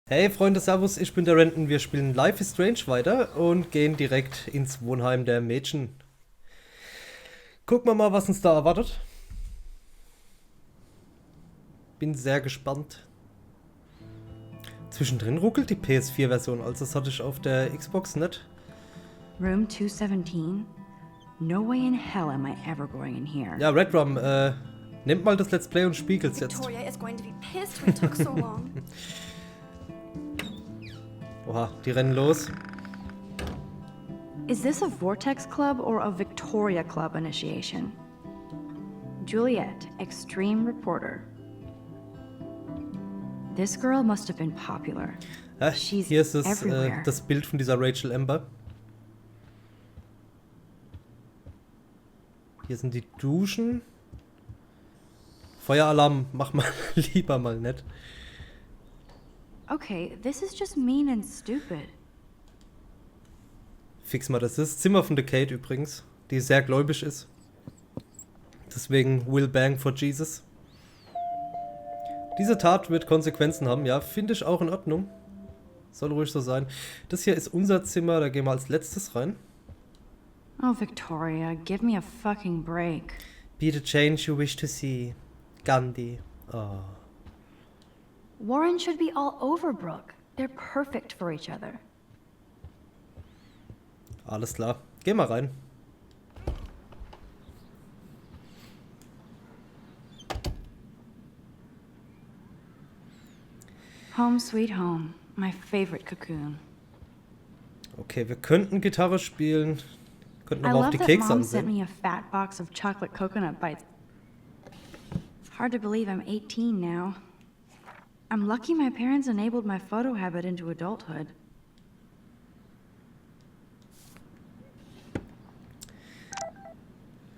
Hey Freunde, Servus, ich bin der Renton. Wir spielen Life is Strange weiter und gehen direkt ins Wohnheim der Mädchen. Gucken wir mal, was uns da erwartet. Bin sehr gespannt. Zwischendrin ruckelt die PS4-Version, also das hatte ich auf der Xbox nicht. Room 217? No way in hell am I ever going in here. Ja, Redrum, nehmt mal das Let's Play und spiegelt's jetzt. Victoria is going to be pissed we took so long. Oha, die rennen los. Is this a Vortex Club or a Victoria Club initiation? Juliet, extreme reporter. This girl must have been popular. She's Hier ist everywhere. das Bild von dieser Rachel Amber. Hier sind die Duschen. Feueralarm, mach mal lieber mal nicht. Okay, this is just mean and stupid. Fix mal, das ist das Zimmer von der Kate übrigens, die sehr gläubig ist. Deswegen will bang for Jesus. Diese Tat wird Konsequenzen haben, ja, finde ich auch in Ordnung. Soll ruhig so sein. Das hier ist unser Zimmer, da gehen wir als letztes rein. Oh, Victoria, give me a fucking break. Be the change you wish to see. Gandhi. Oh. Warren should be all over Brooke. They're perfect for each other. Alles klar. Geh mal rein. Home sweet home. My favorite cocoon. Okay, wir könnten Gitarre spielen. Könnten I aber auch love die that Kekse Mom sent ansehen. me a fat box of chocolate coconut bites. It's hard to believe I'm 18 now. I'm lucky my parents enabled my photo habit into adulthood.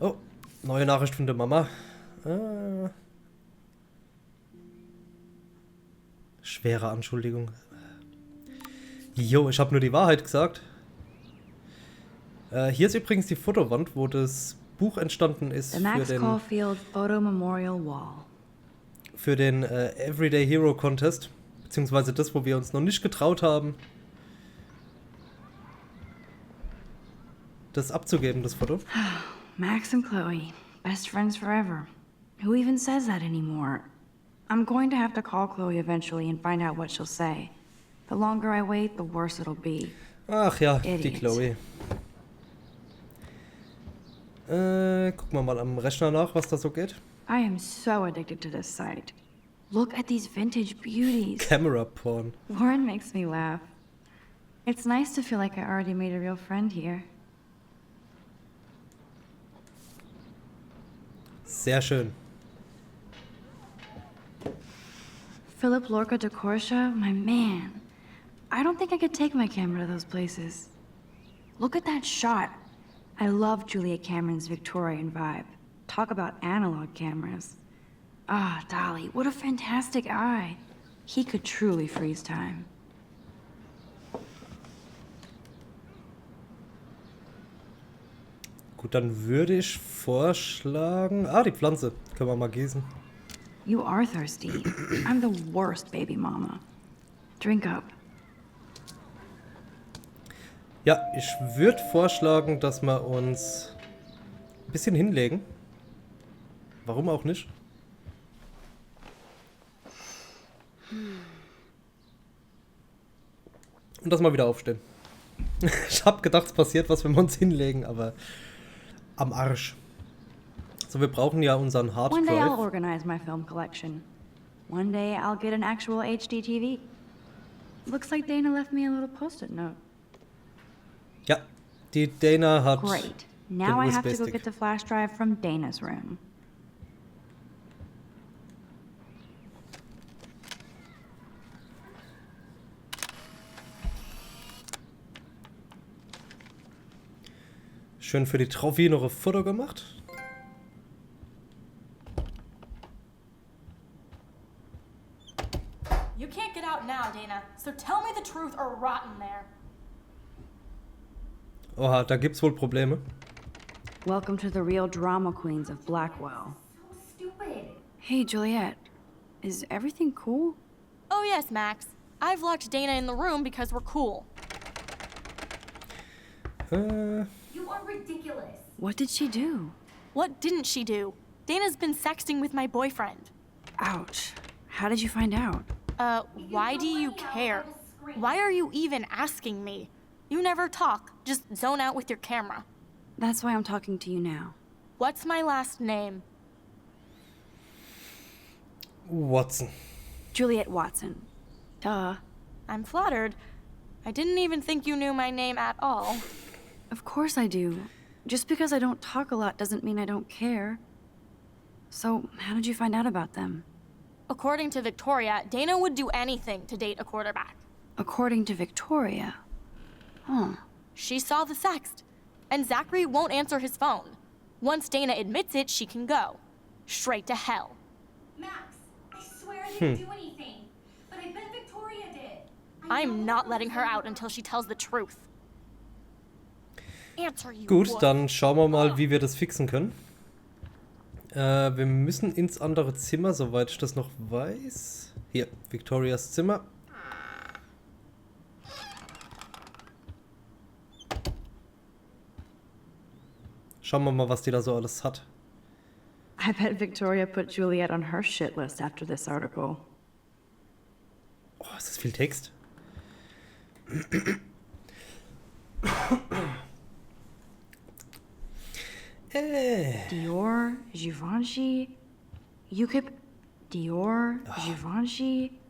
Oh, neue Nachricht von der Mama. Schwere Anschuldigung. Jo, ich habe nur die Wahrheit gesagt. Hier ist übrigens die Fotowand, wo das Buch entstanden ist The Max Caulfield Photo Memorial Wall. für den Everyday Hero Contest. Beziehungsweise das, wo wir uns noch nicht getraut haben, das abzugeben, das Foto. Max and Chloe, best friends forever. Who even says that anymore? I'm going to have to call Chloe eventually and find out what she'll say. The longer I wait, the worse it'll be. Ach ja, die Idiot. Chloe. Gucken wir mal am Rechner nach, was da so geht. I am so addicted to this site. Look at these vintage beauties. Camera Porn. Warren makes me laugh. It's nice to feel like I already made a real friend here. Sehr schön. Philip Lorca de Corsia, my man. I don't think I could take my camera to those places. Look at that shot. I love Julia Cameron's Victorian vibe. Talk about analog cameras. Ah, Dolly, what a fantastic eye. He could truly freeze time. Gut, dann würde ich vorschlagen... Ah, die Pflanze. Können wir mal gießen. You are thirsty. I'm the worst baby mama. Drink up. Ja, ich würde vorschlagen, dass wir uns ein bisschen hinlegen. Warum auch nicht? Und dass wir wieder aufstehen. Ich habe gedacht, es passiert was, wenn wir uns hinlegen, aber am Arsch. So, wir brauchen ja unseren Hard One day I'll Drive. organize my film collection. One day I'll get an actual HD TV. Looks like Dana left me a little post-it note. Ja, die Dana hat Great. den Now I have to go USB-Stick. get the flash drive from Dana's room. Schön für die Trophy noch ein Foto gemacht. You can't get out now, Dana, so tell me the truth or rot in there. Oha, da gibt's wohl Probleme. Welcome to the real drama queens of Blackwell. Stupid. Hey, Juliet. Is everything cool? Oh yes, Max. I've locked Dana in the room because we're cool. You are ridiculous. What did she do? What didn't she do? Dana's been sexting with my boyfriend. Ouch. How did you find out? Why do you care? Why are you even asking me? You never talk, just zone out with your camera. That's why I'm talking to you now. What's my last name? Watson. Juliet Watson. Duh. I'm flattered. I didn't even think you knew my name at all. Of course I do. Just because I don't talk a lot doesn't mean I don't care. So, how did you find out about them? According to Victoria, Dana would do anything to date a quarterback. According to Victoria. Huh. She saw the sext, and Zachary won't answer his phone. Once Dana admits it, she can go. Straight to hell. Max, I swear I didn't do anything. But I bet Victoria did. I'm not letting her out until she tells the truth. Answer, you Gut, wolf. dann schauen wir mal, wie wir das fixen können. Wir müssen ins andere Zimmer, soweit ich das noch weiß. Hier, Victorias Zimmer. Schauen wir mal, was die da so alles hat. I bet Victoria put Juliet on her shit list after this article. Oh, ist das viel Text? Dior, Givenchy. You could... Dior, Givenchy.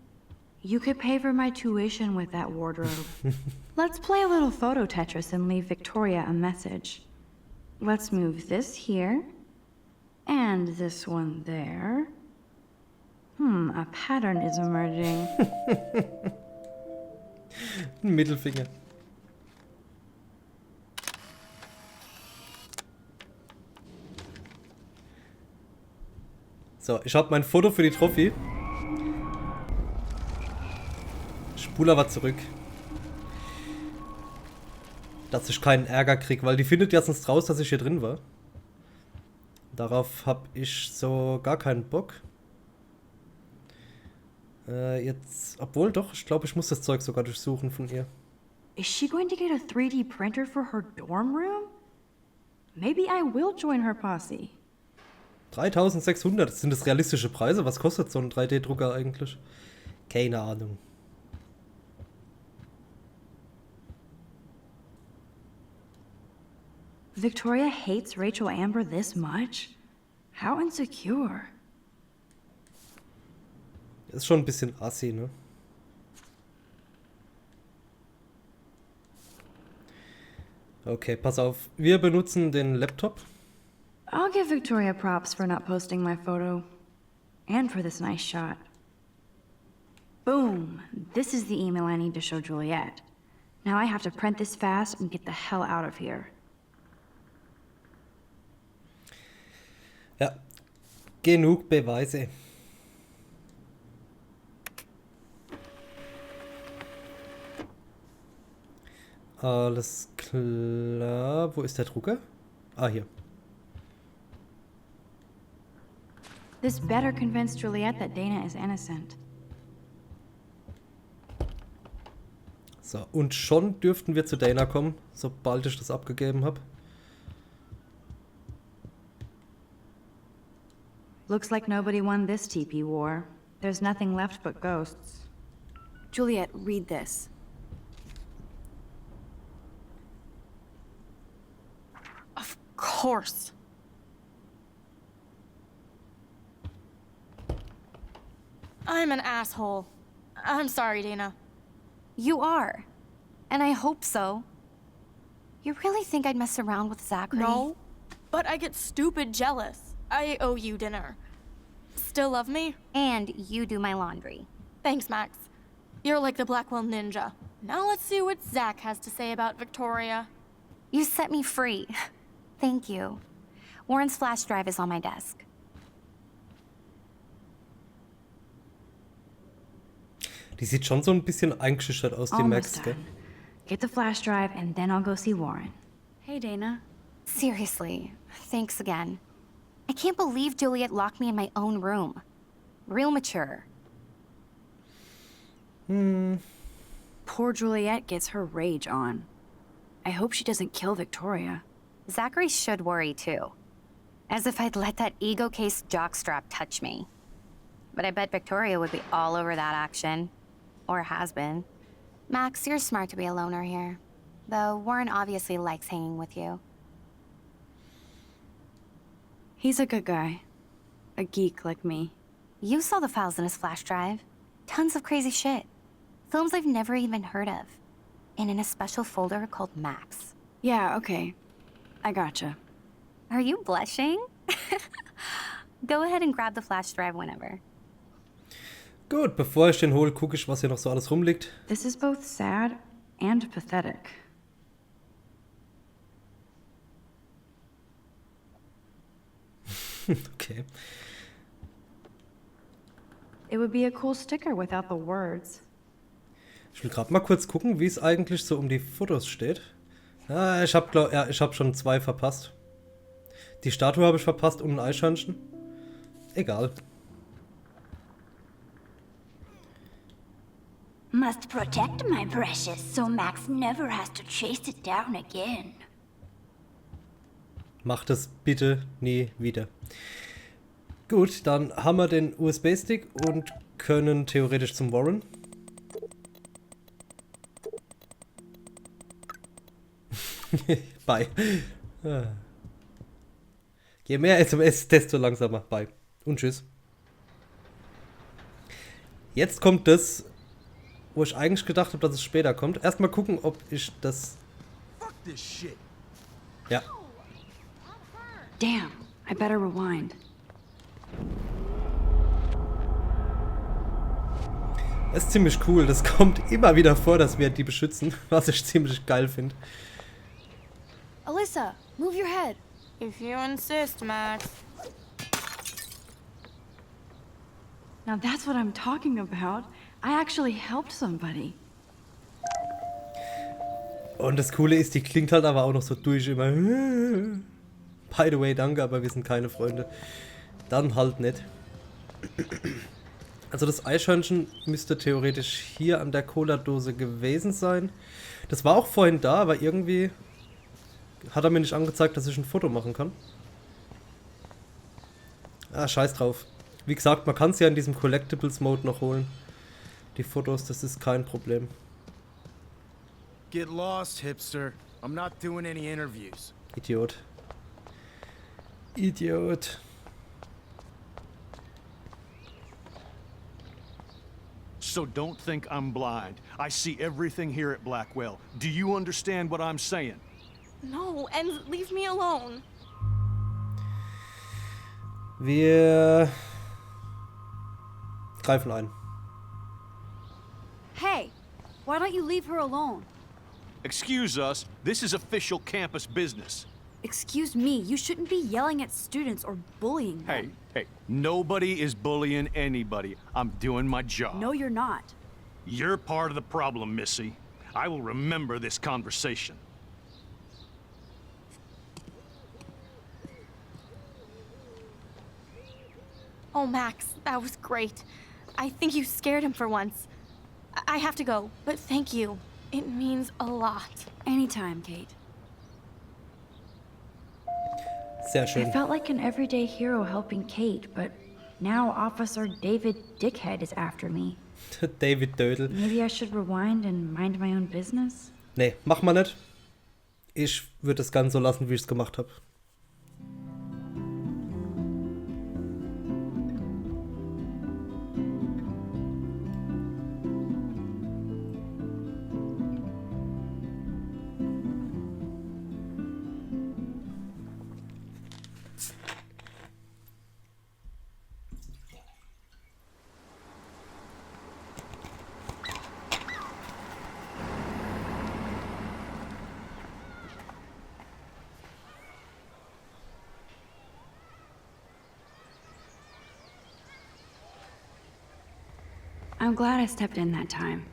You could pay for my tuition with that wardrobe. Let's play a little photo Tetris and leave Victoria a message. Let's move this here. And this one there. A pattern is emerging. Mittelfinger. So, ich habe mein Foto für die Trophy. Spul aber zurück. Dass ich keinen Ärger krieg, weil die findet ja sonst raus, dass ich hier drin war. Darauf habe ich so gar keinen Bock. Jetzt, obwohl doch, ich glaube, ich muss das Zeug sogar durchsuchen von ihr. Is she going to get a 3D printer for her dorm room? Maybe I will join her posse. 3600, sind das realistische Preise? Was kostet so ein 3D-Drucker eigentlich? Keine Ahnung. Victoria hates Rachel Amber this much? How insecure. Ist schon ein bisschen assi, ne? Okay, pass auf. Wir benutzen den Laptop. I'll give Victoria props for not posting my photo. And for this nice shot. Boom! This is the email I need to show Juliet. Now I have to print this fast and get the hell out of here. Ja, genug Beweise. Alles klar. Wo ist der Drucker? Ah, hier. This better convince Juliet that Dana is innocent. So, und schon dürften wir zu Dana kommen, sobald ich das abgegeben habe. Looks like nobody won this TP war. There's nothing left but ghosts. Juliet, read this. Of course. I'm an asshole. I'm sorry, Dana. You are. And I hope so. You really think I'd mess around with Zachary? No, but I get stupid jealous. I owe you dinner. Still love me? And you do my laundry. Thanks, Max. You're like the Blackwell Ninja. Now let's see what Zach has to say about Victoria. You set me free. Thank you. Warren's flash drive is on my desk. Die sieht schon so ein bisschen eingeschüchtert aus, die Max, Almost gell? done. Get the flash drive and then I'll go see Warren. Hey, Dana. Seriously, thanks again. I can't believe Juliet locked me in my own room. Real mature. Poor Juliet gets her rage on. I hope she doesn't kill Victoria. Zachary should worry too. As if I'd let that ego-cased jockstrap touch me. But I bet Victoria would be all over that action. Or has been. Max, you're smart to be a loner here. Though Warren obviously likes hanging with you. He's a good guy. A geek like me. You saw the files in his flash drive. Tons of crazy shit. Films I've never even heard of. And in a special folder called Max. Yeah, okay. I gotcha. Are you blushing? Go ahead and grab the flash drive whenever. Gut, bevor ich den hole, gucke ich, was hier noch so alles rumliegt. This is both sad and pathetic. Okay. It would be a cool sticker without the words. Ich will gerade mal kurz gucken, wie es eigentlich so um die Fotos steht. Ah, ich hab schon 2 verpasst. Die Statue habe ich verpasst und ein Eichhörnchen. Egal. Must protect my precious so Max never has to chase it down again. Macht es bitte nie wieder. Gut, dann haben wir den USB-Stick und können theoretisch zum Warren. Bye. Je mehr SMS, desto langsamer. Bye. Und tschüss. Jetzt kommt das, wo ich eigentlich gedacht habe, dass es später kommt. Erstmal gucken, ob ich das... Ja. Damn, I better rewind. Das ist ziemlich cool. Das kommt immer wieder vor, dass wir die beschützen, was ich ziemlich geil finde. Alyssa, move your head. If you insist, Max. Now that's what I'm talking about. I actually helped somebody. Und das Coole ist, die klingt halt aber auch noch so durch immer. By the way, danke, aber wir sind keine Freunde. Dann halt nicht. Also das Eichhörnchen müsste theoretisch hier an der Cola-Dose gewesen sein. Das war auch vorhin da, aber irgendwie hat er mir nicht angezeigt, dass ich ein Foto machen kann. Ah, scheiß drauf. Wie gesagt, man kann es ja in diesem Collectibles-Mode noch holen. Die Fotos, das ist kein Problem. Get lost, hipster. I'm not doing any interviews. Idiot. Idiot. So don't think I'm blind. I see everything here at Blackwell. Do you understand what I'm saying? No, and leave me alone. Wir greifen ein. Hey, why don't you leave her alone? Excuse us, this is official campus business. Excuse me, you shouldn't be yelling at students or bullying them. Hey, nobody is bullying anybody. I'm doing my job. No, you're not. You're part of the problem, Missy. I will remember this conversation. Oh, Max, that was great. I think you scared him for once. I have to go, but thank you. It means a lot. Anytime, Kate. Sehr I schön. felt like an everyday hero helping Kate, but now Officer David Dickhead is after me. David Dödel. Maybe I should rewind and mind my own business? Nee, mach mal nicht. Ich würde es ganz so lassen, wie ich es gemacht habe. I'm glad I stepped in that time.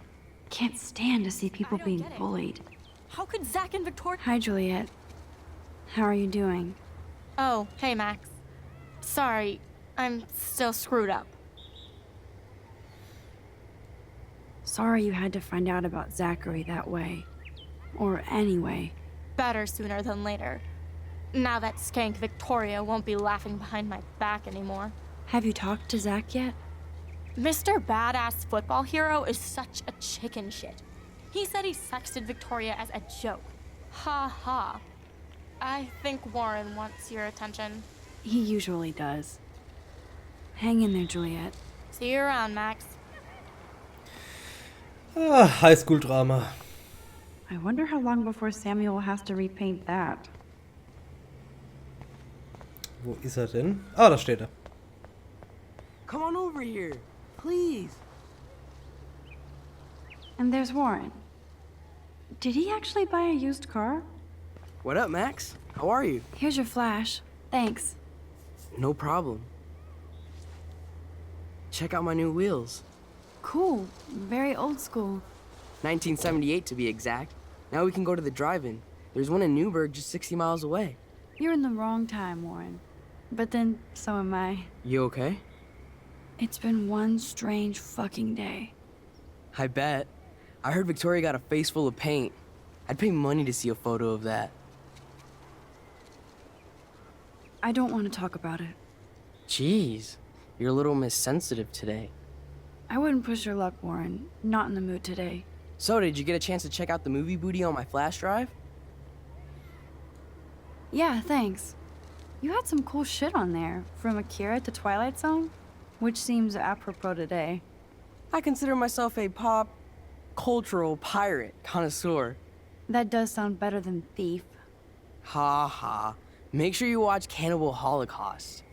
Can't stand to see people being get it. bullied. How could Zach and Victoria... Hi, Juliet. How are you doing? Oh, hey, Max. Sorry, I'm still screwed up. Sorry you had to find out about Zachary that way. Or anyway. Better sooner than later. Now that skank Victoria won't be laughing behind my back anymore. Have you talked to Zach yet? Mr. Badass Football Hero is such a chicken shit. He said he sexted Victoria as a joke. Ha ha. I think Warren wants your attention. He usually does. Hang in there, Juliet. See you around, Max. Ah, Highschool-Drama. I wonder how long before Samuel has to repaint that. Wo ist er denn? Ah, da steht er. Come on over here, please. And there's Warren. Did he actually buy a used car? What up, Max? How are you? Here's your flash. Thanks. No problem. Check out my new wheels. Cool. Very old school. 1978 to be exact. Now we can go to the drive-in. There's one in Newburgh just 60 miles away. You're in the wrong time, Warren. But then, so am I. You okay? It's been one strange fucking day. I bet. I heard Victoria got a face full of paint. I'd pay money to see a photo of that. I don't want to talk about it. Jeez, you're a little Miss Sensitive today. I wouldn't push your luck, Warren. Not in the mood today. So, did you get a chance to check out the movie booty on my flash drive? Yeah, thanks. You had some cool shit on there, from Akira to Twilight Zone, which seems apropos today. I consider myself a pop cultural pirate connoisseur. That does sound better than thief. Ha ha. Make sure you watch Cannibal Holocaust.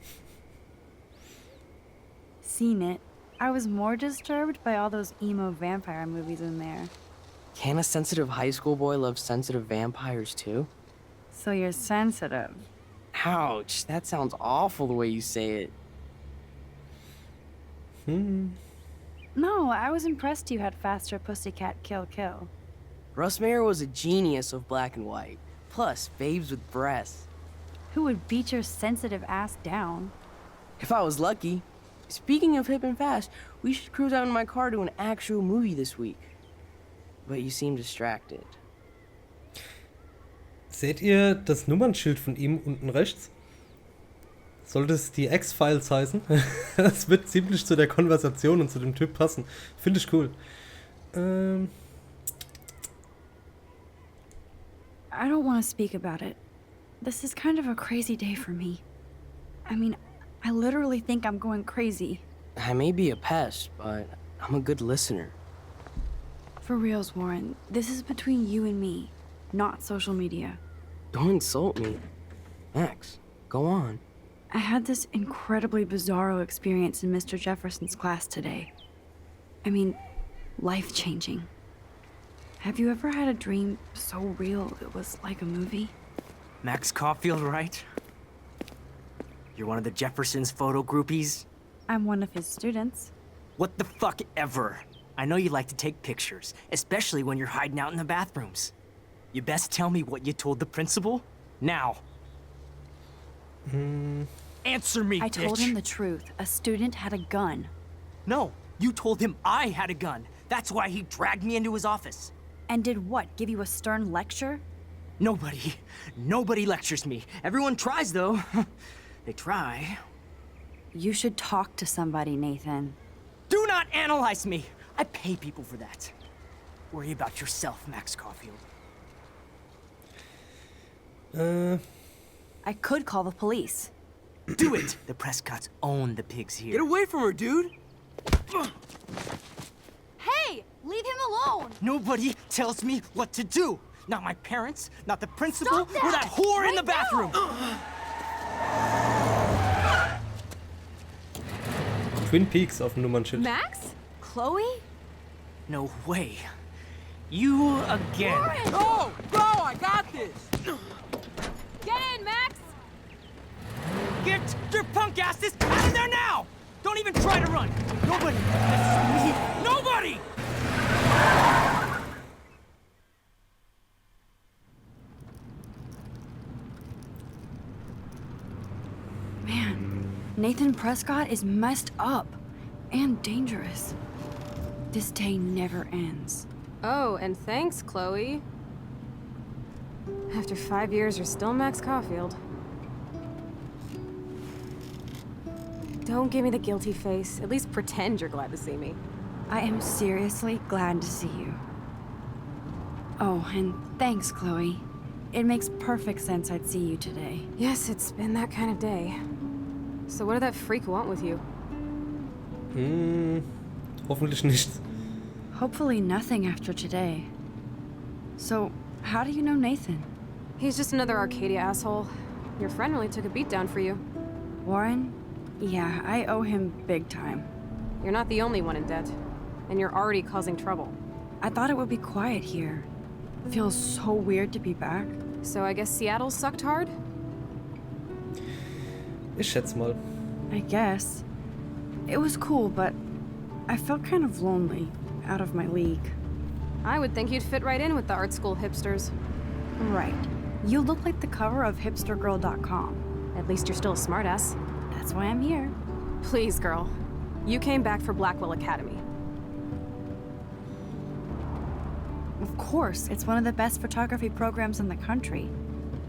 Seen it. I was more disturbed by all those emo vampire movies in there. Can a sensitive high school boy love sensitive vampires too? So you're sensitive. Ouch, that sounds awful the way you say it. No, I was impressed you had faster Pussycat Kill Kill. Russ Meyer was a genius of black and white. Plus, babes with breasts. Who would beat your sensitive ass down? If I was lucky. Speaking of hip and fast, we should cruise out in my car to an actual movie this week. But you seem distracted. Seht ihr das Nummernschild von ihm unten rechts? Sollte es die X-Files heißen? Das wird ziemlich zu der Konversation und zu dem Typ passen. Finde ich cool. I don't want to speak about it. This is kind of a crazy day for me. I mean, I literally think I'm going crazy. I may be a pest, but I'm a good listener. For reals, Warren, this is between you and me, not social media. Don't insult me. Max, go on. I had this incredibly bizarro experience in Mr. Jefferson's class today. I mean, life-changing. Have you ever had a dream so real it was like a movie? Max Caulfield, right? You're one of the Jefferson's photo groupies? I'm one of his students. What the fuck ever. I know you like to take pictures, especially when you're hiding out in the bathrooms. You best tell me what you told the principal, now. Answer me, I told bitch. him the truth. A student had a gun. No, you told him I had a gun. That's why he dragged me into his office. And did what, give you a stern lecture? Nobody lectures me. Everyone tries, though. They try. You should talk to somebody, Nathan. Do not analyze me! I pay people for that. Worry about yourself, Max Caulfield. I could call the police. Do it! The Prescotts own the pigs here. Get away from her, dude! Hey! Leave him alone! Nobody tells me what to do! Not my parents, not the principal, Stop that! or that whore in the Right bathroom! Twin Peaks auf dem Nummernschild. Max? Chloe? No way. You again. Oh, bro, I got this! Get in, Max! Get your punk asses out of there now! Don't even try to run! Nobody! Nobody! Man, Nathan Prescott is messed up and dangerous. This day never ends. Oh, and thanks, Chloe. After 5 years, you're still Max Caulfield. Don't give me the guilty face. At least pretend you're glad to see me. I am seriously glad to see you. Oh, and thanks, Chloe. It makes perfect sense I'd see you today. Yes, it's been that kind of day. So what did that freak want with you? Hoffentlich nichts. Hopefully nothing after today. So, how do you know Nathan? He's just another Arcadia asshole. Your friend really took a beat down for you. Warren? Yeah, I owe him big time. You're not the only one in debt. And you're already causing trouble. I thought it would be quiet here. Feels so weird to be back. So I guess Seattle sucked hard? Ich schätze mal. I guess. It was cool, but I felt kind of lonely, out of my league. I would think you'd fit right in with the art school hipsters. Right. You look like the cover of hipstergirl.com. At least you're still a smartass. That's why I'm here. Please, girl. You came back for Blackwell Academy. Of course, it's one of the best photography programs in the country.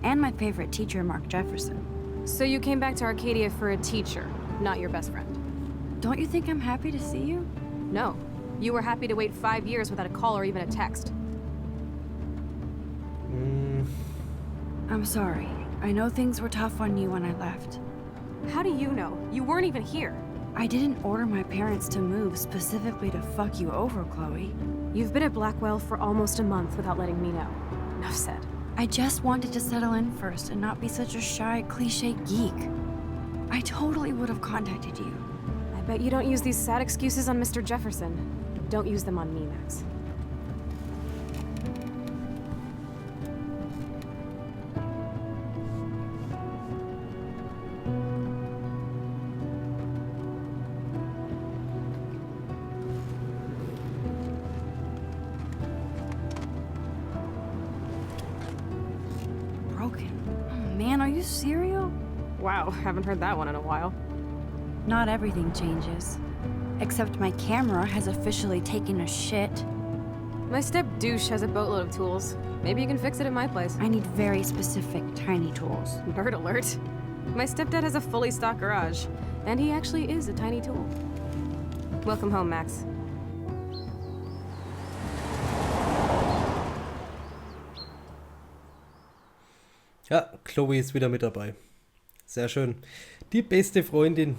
And my favorite teacher, Mark Jefferson. So you came back to Arcadia for a teacher, not your best friend. Don't you think I'm happy to see you? No. You were happy to wait 5 years without a call or even a text. I'm sorry. I know things were tough on you when I left. How do you know? You weren't even here. I didn't order my parents to move specifically to fuck you over, Chloe. You've been at Blackwell for almost a month without letting me know. Enough said. I just wanted to settle in first and not be such a shy, cliche geek. I totally would have contacted you. I bet you don't use these sad excuses on Mr. Jefferson. Don't use them on me, Max. Broken. Oh, man, are you serial? Wow, haven't heard that one in a while. Not everything changes. Except my camera has officially taken a shit. My step-douche has a boatload of tools. Maybe you can fix it at my place. I need very specific, tiny tools. Nerd alert. My stepdad has a fully stocked garage, and he actually is a tiny tool. Welcome home, Max. Ja, Chloe ist wieder mit dabei. Sehr schön. Die beste Freundin.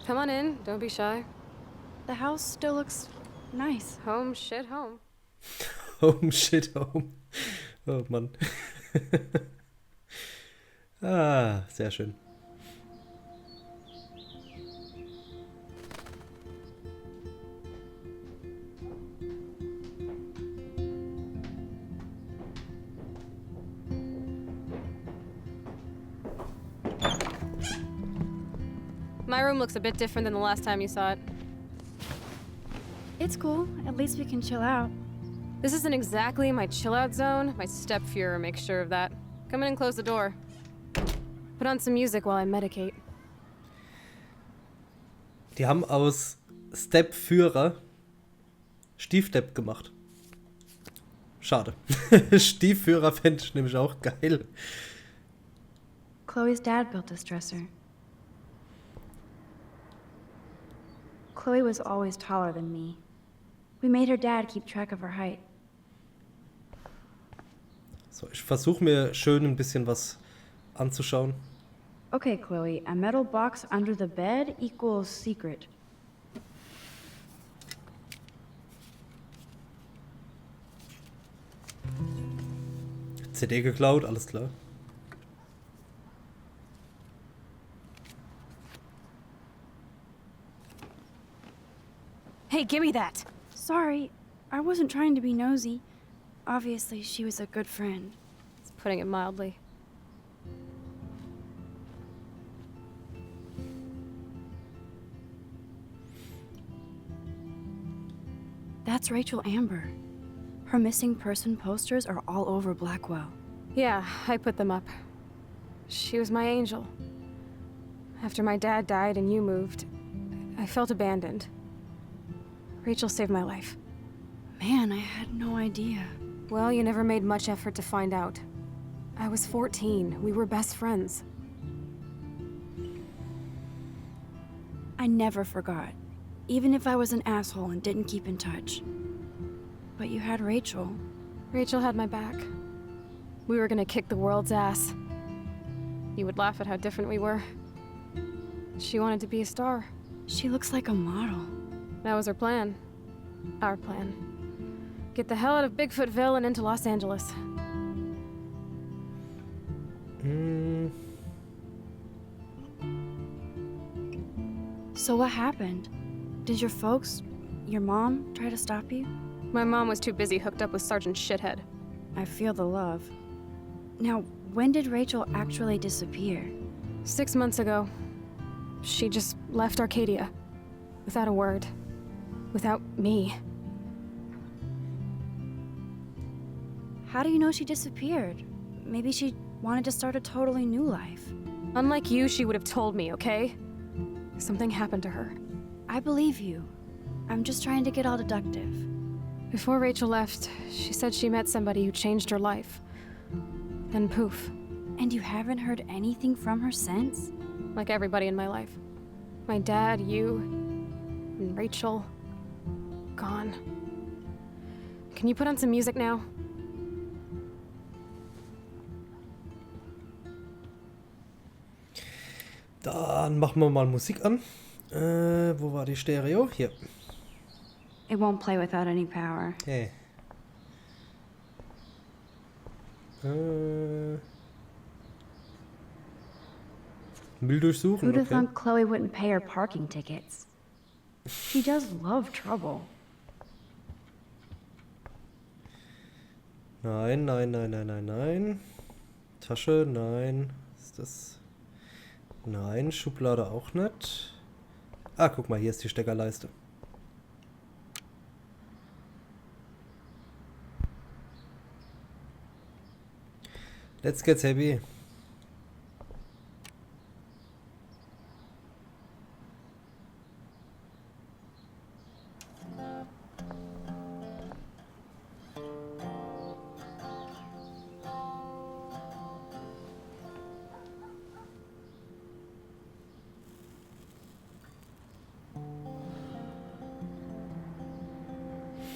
Come on in, don't be shy. The house still looks nice. Home, shit, home. Home, shit, home. Oh Mann. Ah, sehr schön. My room looks a bit different than the last time you saw it. It's cool. At least we can chill out. This isn't exactly my chill-out zone. My step-Fuhrer makes sure of that. Come in and close the door. Put on some music while I medicate. Die haben aus Step-Führer Stiefdepp gemacht. Schade. Stiefführer fände ich nämlich auch geil. Chloe's dad built this dresser. Chloe was always taller than me. We made her dad keep track of her height. So, ich versuche mir schön ein bisschen was anzuschauen. Okay, Chloe, a metal box under the bed equals secret. CD geklaut, alles klar. Hey, give me that! Sorry, I wasn't trying to be nosy. Obviously, she was a good friend. It's putting it mildly. That's Rachel Amber. Her missing person posters are all over Blackwell. Yeah, I put them up. She was my angel. After my dad died and you moved, I felt abandoned. Rachel saved my life. Man, I had no idea. Well, you never made much effort to find out. I was 14. We were best friends. I never forgot. Even if I was an asshole and didn't keep in touch. But you had Rachel. Rachel had my back. We were gonna kick the world's ass. You would laugh at how different we were. She wanted to be a star. She looks like a model. That was her plan. Our plan. Get the hell out of Bigfootville and into Los Angeles. So what happened? Did your folks, your mom, try to stop you? My mom was too busy hooked up with Sergeant Shithead. I feel the love. Now, when did Rachel actually disappear? 6 months ago. She just left Arcadia. Without a word. Without me. How do you know she disappeared? Maybe she wanted to start a totally new life. Unlike you, she would have told me, okay? Something happened to her. I believe you. I'm just trying to get all deductive. Before Rachel left, she said she met somebody who changed her life. Then poof. And you haven't heard anything from her since? Like everybody in my life. My dad, you, and Rachel. Gone. Can you put on some music now? Dann machen wir mal Musik an. Wo war die Stereo? Hier. It won't play without any power. Hey. Müll durchsuchen, Who'd have okay. thought Chloe wouldn't pay her parking tickets? She does love trouble. Nein, nein, nein, nein, nein, nein. Tasche, nein. Ist das... Nein, Schublade auch nicht. Ah, guck mal, hier ist die Steckerleiste. Let's get happy.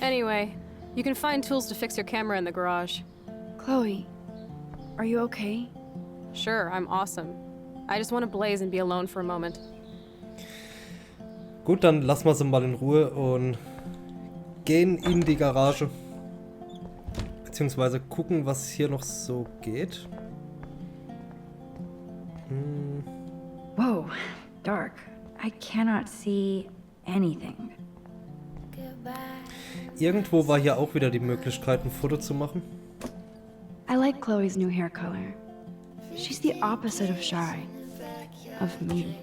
Anyway, you can find tools to fix your camera in the garage. Chloe, are you okay? Sure, I'm awesome. I just want to blaze and be alone for a moment. Gut, dann lassen wir sie mal in Ruhe und gehen in die Garage. Beziehungsweise gucken, was hier noch so geht. Whoa, dark. I cannot see anything. Irgendwo war hier auch wieder die Möglichkeit, ein Foto zu machen. I like Chloe's new hair color. She's the opposite of shy. Of me.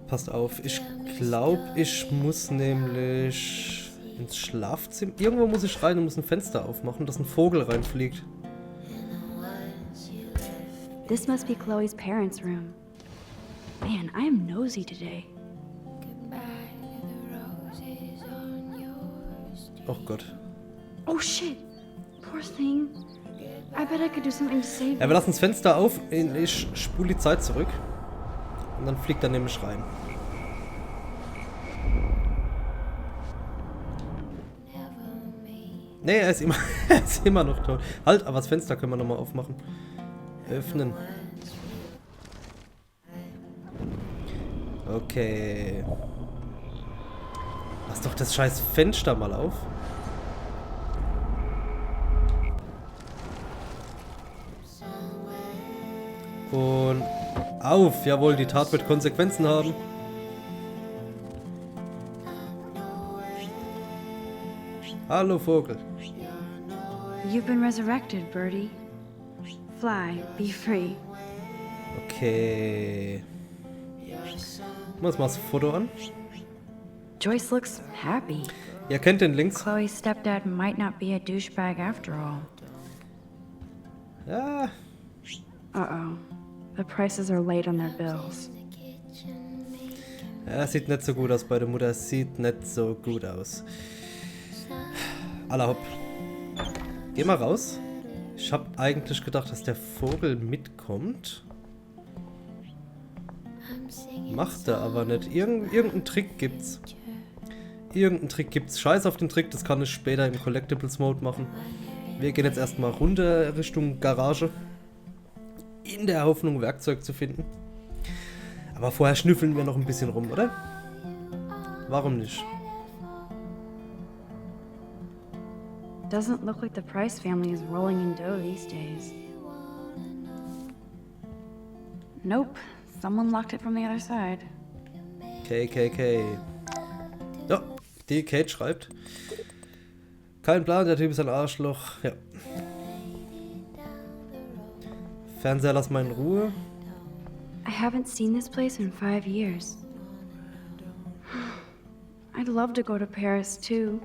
Passt auf, ich glaube, ich muss nämlich ins Schlafzimmer. Irgendwo muss ich rein und muss ein Fenster aufmachen, dass ein Vogel reinfliegt. This must be Chloe's parents' room. Man, I am nosy today. Oh Gott. Oh shit! Poor thing. I bet I could do something to save Ja, wir lassen das Fenster auf, ich spule die Zeit zurück. Und dann fliegt er nämlich rein. Nee, er ist immer noch tot. Halt, aber das Fenster können wir nochmal aufmachen. Öffnen. Okay. Lass doch das scheiß Fenster mal auf. Und auf, jawohl, die Tat wird Konsequenzen haben. Hallo Vogel. You've been resurrected, Birdie. Fly, be free. Okay. Muss mal das Foto an. Joyce looks happy. Ihr kennt den links. Chloe's stepdad might not be a douchebag after all. Ja, Uh-oh. The prices are late on their bills. ja, sieht nicht so gut aus bei der Mutter. Sieht nicht so gut aus. Alla hopp. Geh mal raus. Ich habe eigentlich gedacht, dass der Vogel mitkommt. Macht er aber nicht. Irgendeinen Trick gibt's. Scheiß auf den Trick, das kann ich später im Collectibles Mode machen. Wir gehen jetzt erstmal runter Richtung Garage. In der Hoffnung, Werkzeug zu finden. Aber vorher schnüffeln wir noch ein bisschen rum, oder? Warum nicht? Doesn't look like the Price family is rolling in dough these days. Nope. Someone locked it from the other side. KKK. Ja, die Kate schreibt. Kein Plan, der Typ ist ein Arschloch. Ja. Fernseher, lass mal in Ruhe. I haven't seen this place in 5 years. I'd love to go to Paris too.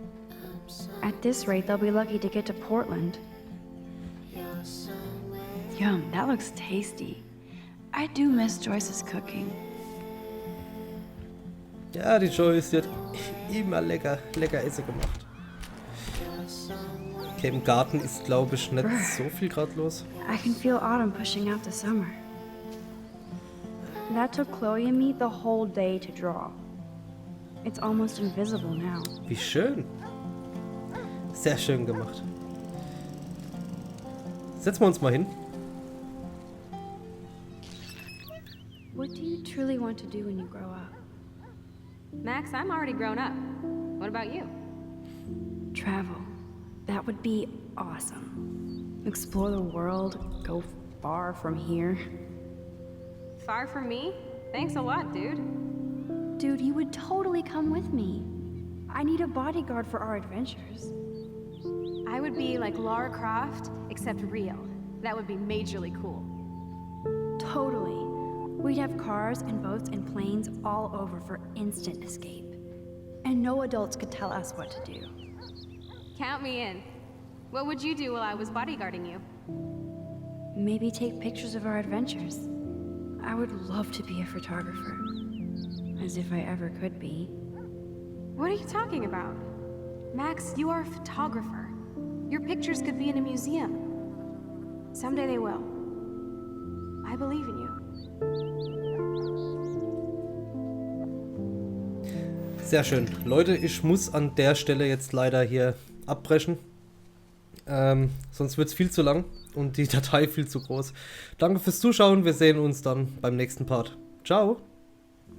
At this rate, they'll be lucky to get to Portland. Yum, that looks tasty. I do miss Joyce's cooking. Ja, die Joyce, die hat immer lecker Essen gemacht. Okay, im Garten ist, glaube ich, nicht so viel gerade los. I can feel autumn pushing out the summer. That took Chloe and me the whole day to draw. It's almost invisible now. Wie schön. Sehr schön gemacht. Setzen wir uns mal hin. What do you truly want to do when you grow up? Max, I'm already grown up. What about you? Travel. That would be awesome. Explore the world, go far from here. Far from me? Thanks a lot, dude. Dude, you would totally come with me. I need a bodyguard for our adventures. I would be like Lara Croft, except real. That would be majorly cool. Totally. We'd have cars and boats and planes all over for instant escape. And no adults could tell us what to do. Count me in. What would you do while I was bodyguarding you? Maybe take pictures of our adventures. I would love to be a photographer. As if I ever could be. What are you talking about? Max, you are a photographer. Your pictures could be in a museum. Someday they will. I believe in you. Sehr schön. Leute, ich muss an der Stelle jetzt leider hier abbrechen. Sonst wird es viel zu lang und die Datei viel zu groß. Danke fürs Zuschauen. Wir sehen uns dann beim nächsten Part. Ciao.